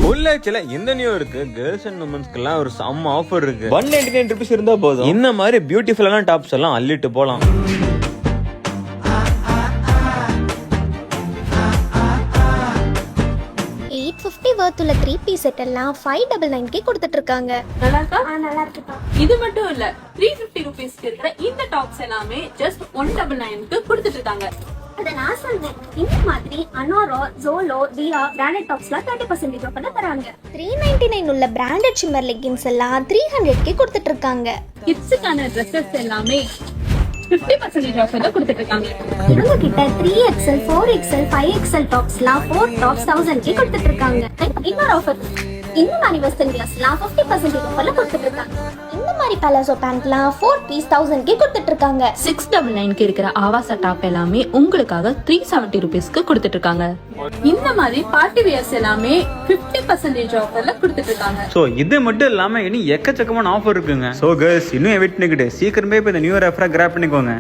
புல்லட்ல இந்த நியூ இருக்கு girls and உமன்ஸ்க்குலாம் ஒரு செம்ம ஆஃபர் இருக்கு. 199 rupees இருந்தா போதும் இந்த மாதிரி பியூட்டிஃபுல்லான டாப்ஸ் எல்லாம் அள்ளிட்டு போலாம். 850 worth உள்ள 3-piece செட் எல்லாம் 599 கொடுத்துட்டு இருக்காங்க. நல்லா இருக்கா? நல்லா இருக்குப்பா. இது மட்டும் இல்ல 350 rupees இருக்கிற இந்த டாப்ஸ் எல்லாமே just 199 கொடுத்துட்டு இருக்காங்க. அத நான் சொல்றேன். இந்த மாதிரி அனோரோ, ஜோலோ, டியா பிராண்டட் டாப்ஸ்லாம் 30% ஆஃபர்ல தராங்க. 399 உள்ள பிராண்டட் ஷிம்மர் லெகின்ஸ் எல்லாம் 300 கொடுத்துட்டு இருக்காங்க. கிட்ஸுக்கான ட்ரெஸ்ஸஸ் எல்லாமே 50% ஆஃபர்ல கொடுத்துட்டு இருக்காங்க. இவங்க கிட்ட 3XL, 4XL, 5XL டாப்ஸ்லாம் 4 டாப்ஸ் 1000 கொடுத்துட்டு இருக்காங்க. இன்னொரு ஆஃபர் இந்த மாதிரி வெஸ்டர்ன் கிளாஸ்லாம் 50% ஆஃபர்ல கொடுத்துட்டு இருக்காங்க. இந்த மாதிரி பலாசோ பேண்ட்லாம் 4 பீஸ் 1000 கொடுத்துட்டு இருக்காங்க. 699 இருக்கிற ஆவாசா டாப் எல்லாமே உங்களுக்காக 370 rupeesக்கு கொடுத்துட்டு இருக்காங்க. இந்த மாதிரி பார்ட்டி வியர்ஸ் எல்லாமே 50% ஆஃபர்ல கொடுத்துட்டு இருக்காங்க. சோ இது மட்டும் இல்லாம இனி எக்கச்சக்கமான ஆஃபர் இருக்குங்க. சோ கேர்ள்ஸ் இன்னும் வெயிட் பண்ணிக்கிட்டு சீக்கிரமே போய் இந்த நியூ ரெஃபரா கிராப் பண்ணிக்கோங்க.